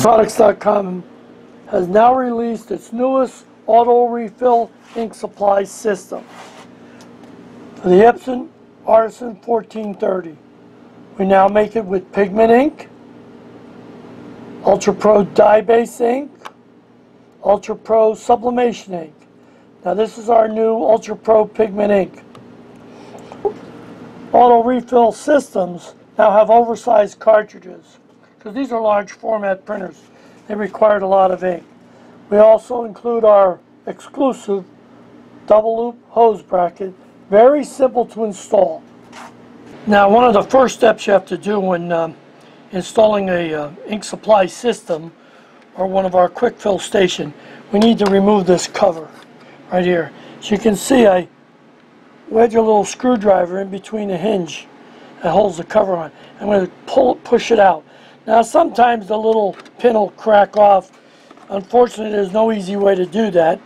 inkproducts.com has now released its newest auto refill ink supply system for the Epson Artisan 1430. We now make it with pigment ink, Ultra Pro dye base ink, Ultra Pro sublimation ink. Now this is our new Ultra Pro pigment ink. Auto refill systems now have oversized cartridges because these are large format printers. They required a lot of ink. We also include our exclusive double loop hose bracket, very simple to install. Now one of the first steps you have to do when installing a ink supply system or one of our quick fill station, we need to remove this cover right here. So you can see I wedge a little screwdriver in between the hinge that holds the cover on. I'm going to push it out. Now sometimes the little pin will crack off. Unfortunately, there's no easy way to do that,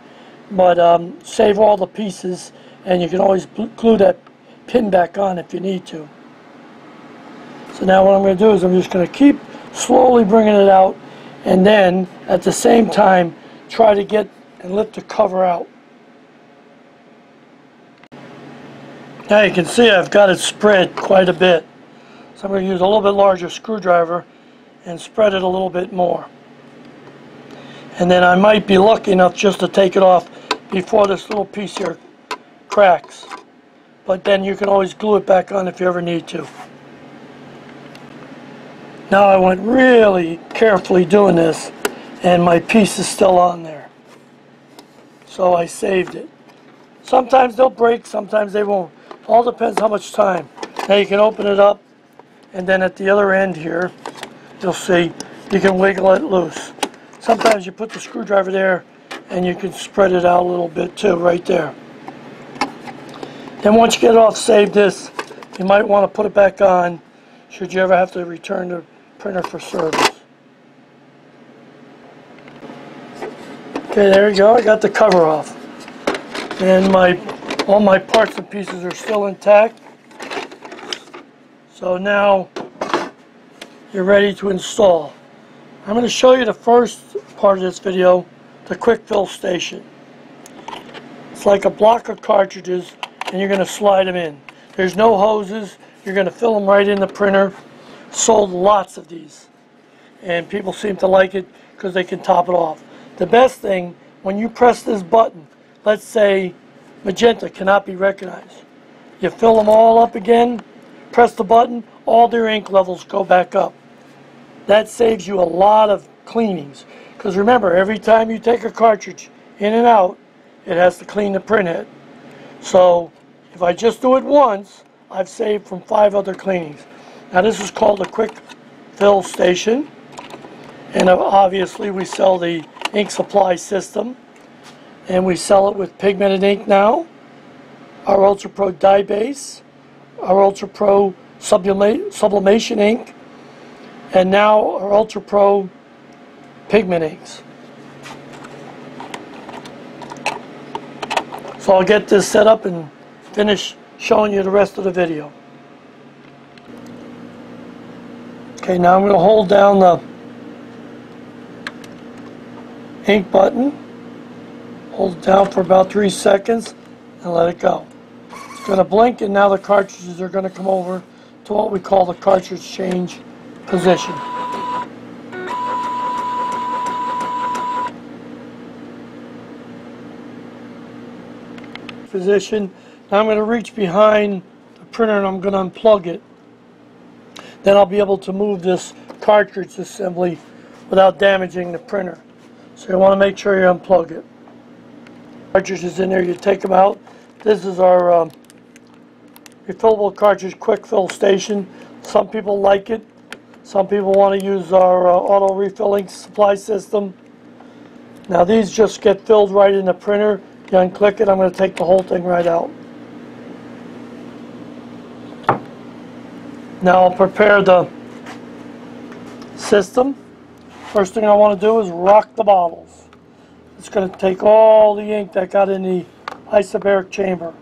but save all the pieces and you can always glue that pin back on if you need to. So now what I'm going to do is I'm just going to keep slowly bringing it out, and then at the same time try to get and lift the cover out. Now you can see I've got it spread quite a bit. So I'm going to use a little bit larger screwdriver and spread it a little bit more. And then I might be lucky enough just to take it off before this little piece here cracks. But then you can always glue it back on if you ever need to. Now I went really carefully doing this, and my piece is still on there. So I saved it. Sometimes they'll break, sometimes they won't. All depends how much time. Now you can open it up, and then at the other end here, you'll see you can wiggle it loose. Sometimes you put the screwdriver there, and you can spread it out a little bit too, right there. Then once you get it off, save this. You might want to put it back on should you ever have to return the printer for service. Okay, there you go. I got the cover off. And all my parts and pieces are still intact. So now you're ready to install. I'm going to show you the first part of this video, the quick fill station. It's like a block of cartridges, and you're going to slide them in. There's no hoses. You're going to fill them right in the printer. Sold lots of these, and people seem to like it because they can top it off. The best thing, when you press this button, let's say magenta cannot be recognized, you fill them all up again, press the button, all their ink levels go back up. That saves you a lot of cleanings, because remember, every time you take a cartridge in and out, it has to clean the printhead. So if I just do it once, I've saved from 5 other cleanings. Now this is called a quick fill station, and obviously we sell the ink supply system, and we sell it with pigmented ink now, our Ultra Pro dye base, our Ultra Pro sublimation ink, and now our Ultra Pro pigment inks. So I'll get this set up and finish showing you the rest of the video. Okay, now I'm going to hold down the ink button, hold it down for about 3 seconds, and let it go. It's going to blink, and now the cartridges are going to come over to what we call the cartridge change position. Now I'm going to reach behind the printer and I'm going to unplug it. Then I'll be able to move this cartridge assembly without damaging the printer. So you want to make sure you unplug it. Cartridge is in there, you take them out. This is our refillable cartridge quick fill station. Some people like it. Some people want to use our auto refilling supply system. Now these just get filled right in the printer. You unclick it, I'm going to take the whole thing right out. Now I'll prepare the system. First thing I want to do is rock the bottles. It's going to take all the ink that got in the isobaric chamber.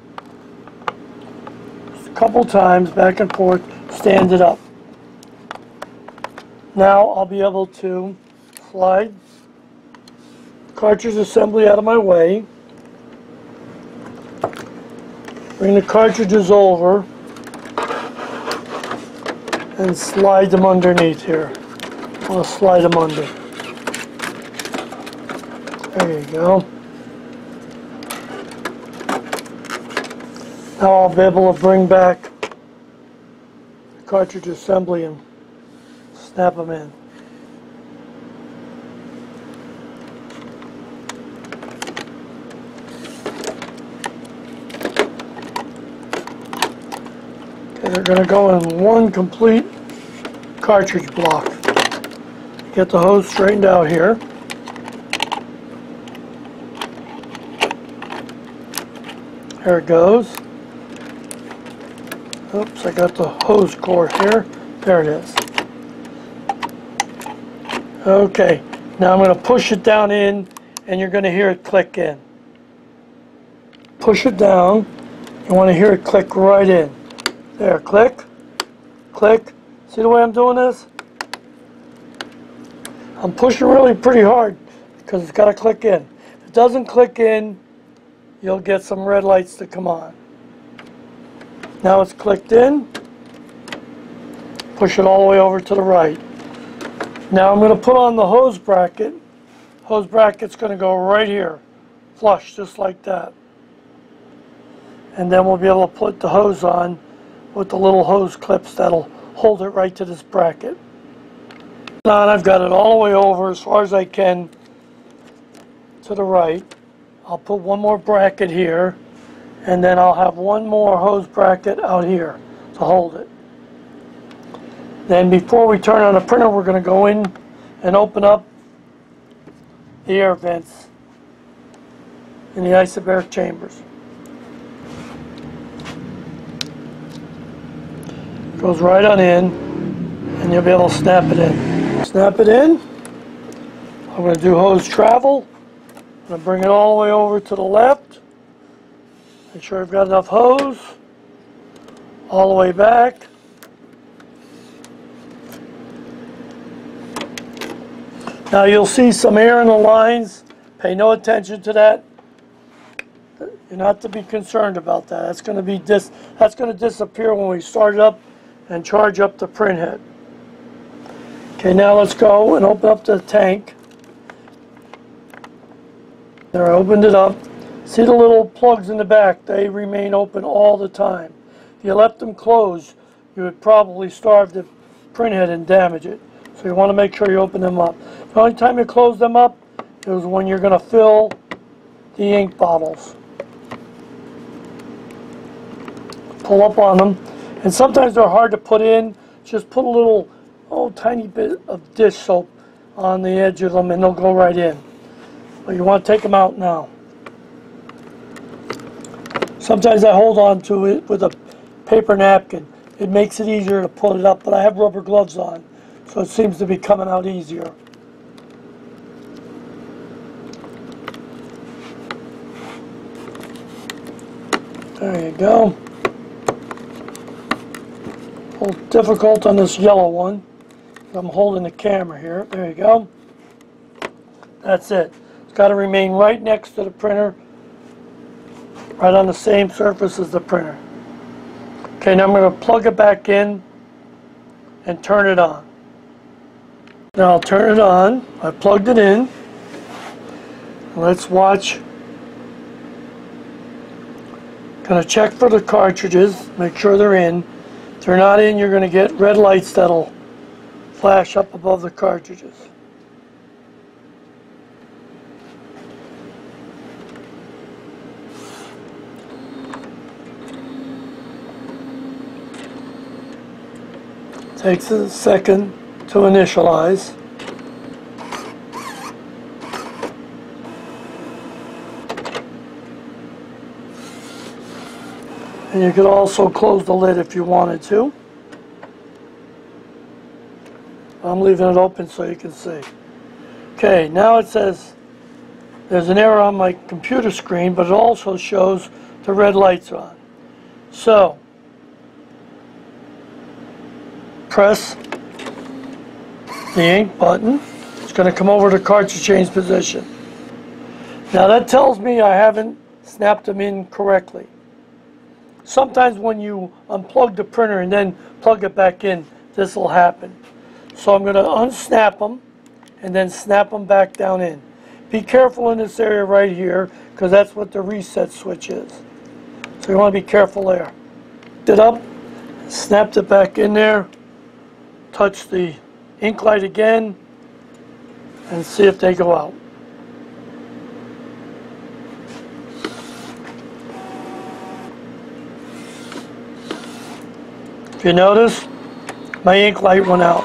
Just a couple times, back and forth, stand it up. Now I'll be able to slide cartridge assembly out of my way. Bring the cartridges over and slide them underneath here. I'll slide them under. There you go. Now I'll be able to bring back the cartridge assembly and snap them in. Okay, they're going to go in one complete cartridge block. Get the hose straightened out here. There it goes. Oops, I got the hose cord here. There it is. Okay, now I'm going to push it down in, and you're going to hear it click in. Push it down. You want to hear it click right in. There, click, click. See the way I'm doing this? I'm pushing really pretty hard because it's got to click in. If it doesn't click in, you'll get some red lights to come on. Now it's clicked in. Push it all the way over to the right. Now I'm going to put on the hose bracket. Hose bracket's going to go right here, flush, just like that. And then we'll be able to put the hose on with the little hose clips that'll hold it right to this bracket. Now I've got it all the way over as far as I can to the right. I'll put one more bracket here, and then I'll have one more hose bracket out here to hold it. Then before we turn on the printer, we're going to go in and open up the air vents in the isobaric chambers. Goes right on in, and you'll be able to snap it in. Snap it in. I'm going to do hose travel. I'm going to bring it all the way over to the left. Make sure I've got enough hose. All the way back. Now you'll see some air in the lines. Pay no attention to that. You're not to be concerned about that. That's going to disappear when we start it up and charge up the print head. Okay, now let's go and open up the tank. There, I opened it up. See the little plugs in the back? They remain open all the time. If you left them closed, you would probably starve the print head and damage it. So you want to make sure you open them up. The only time you close them up is when you're going to fill the ink bottles. Pull up on them. And sometimes they're hard to put in. Just put a little, tiny bit of dish soap on the edge of them and they'll go right in. But you want to take them out now. Sometimes I hold on to it with a paper napkin. It makes it easier to pull it up, but I have rubber gloves on, so it seems to be coming out easier. There you go. A little difficult on this yellow one. I'm holding the camera here. There you go. That's it. It's got to remain right next to the printer, right on the same surface as the printer. Okay, now I'm going to plug it back in and turn it on. Now I'll turn it on. I plugged it in. Let's watch. Going to check for the cartridges, make sure they're in. If they're not in, you're going to get red lights that'll flash up above the cartridges. Takes a second to initialize. And you could also close the lid if you wanted to. I'm leaving it open so you can see. Okay, now it says there's an error on my computer screen, but it also shows the red lights on. So, press the ink button. It's going to come over to cartridge change position. Now that tells me I haven't snapped them in correctly. Sometimes when you unplug the printer and then plug it back in, this will happen. So I'm going to unsnap them and then snap them back down in. Be careful in this area right here, because that's what the reset switch is. So you want to be careful there. Lift it up, snapped it back in there, touch the ink light again, and see if they go out. If you notice, my ink light went out.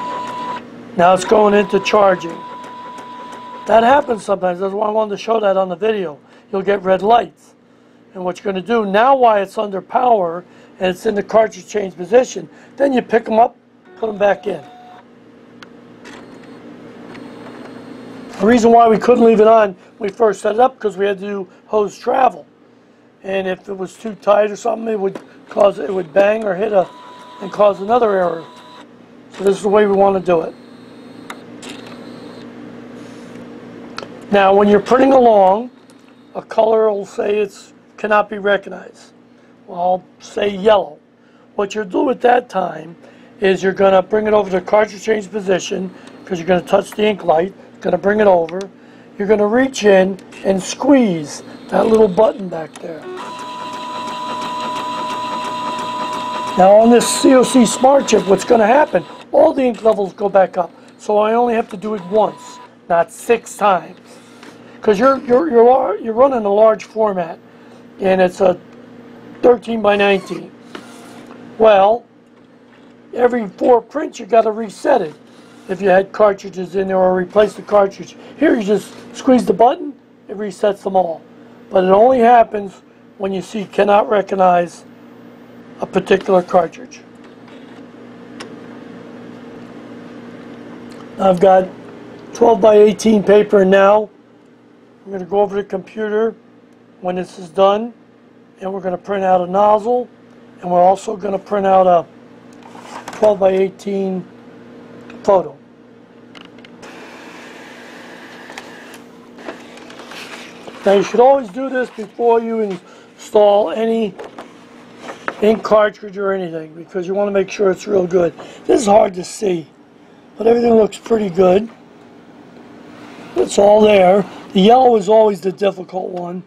Now it's going into charging. That happens sometimes. That's why I wanted to show that on the video. You'll get red lights. And what you're going to do, now while it's under power and it's in the cartridge change position, then you pick them up, put them back in. The reason why we couldn't leave it on when we first set it up, because we had to do hose travel. And if it was too tight or something, it would bang or hit and cause another error. So this is the way we want to do it. Now when you're printing along, a color will say it cannot be recognized. Well, I'll say yellow. What you'll do at that time is you're going to bring it over to cartridge change position, because you're going to touch the ink light, going to bring it over. You're going to reach in and squeeze that little button back there. Now on this COC Smart Chip, what's going to happen, all the ink levels go back up. So I only have to do it once, not 6 times. Because you're running a large format, and it's a 13 by 19. Well, every 4 prints you got to reset it. If you had cartridges in there or replace the cartridge. Here you just squeeze the button, it resets them all. But it only happens when you see cannot recognize a particular cartridge. I've got 12 by 18 paper now. I'm going to go over to the computer when this is done, and we're going to print out a nozzle, and we're also going to print out a 12 by 18 photo. Now you should always do this before you install any ink cartridge or anything, because you want to make sure it's real good. This is hard to see, but everything looks pretty good. It's all there. The yellow is always the difficult one.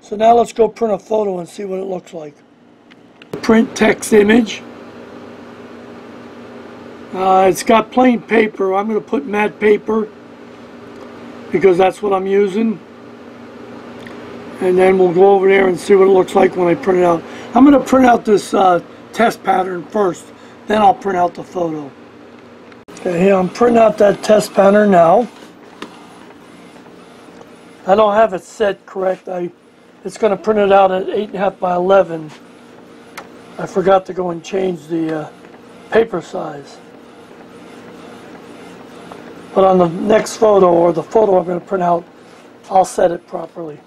So now let's go print a photo and see what it looks like. Print text image. It's got plain paper. I'm going to put matte paper because that's what I'm using. And then we'll go over there and see what it looks like when I print it out. I'm going to print out this test pattern first, then I'll print out the photo. Okay, here I'm printing out that test pattern now. I don't have it set correct. It's going to print it out at 8.5 by 11. I forgot to go and change the paper size. But on the next photo, or the photo I'm going to print out, I'll set it properly.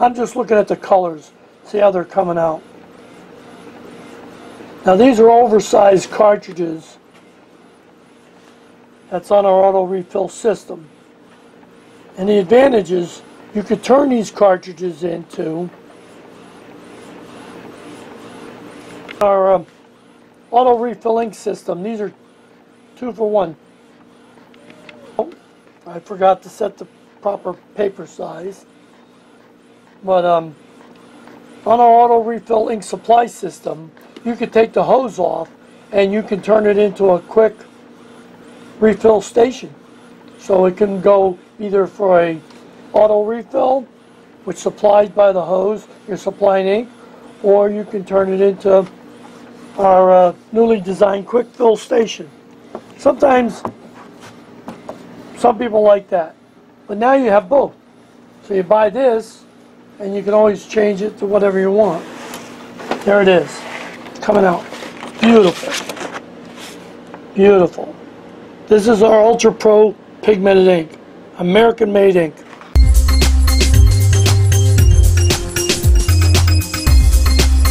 I'm just looking at the colors, see how they're coming out. Now these are oversized cartridges. That's on our auto refill system. And the advantage is you could turn these cartridges into our auto refilling system. These are 2 for 1. Oh, I forgot to set the proper paper size. But on our auto refill ink supply system, you could take the hose off and you can turn it into a quick refill station. So it can go either for a auto refill, which supplied by the hose, you're supplying ink, or you can turn it into our newly designed quick fill station. Sometimes some people like that, but now you have both. So you buy this, and you can always change it to whatever you want. There it is. It's coming out. Beautiful. Beautiful. This is our Ultra Pro pigmented ink. American made ink.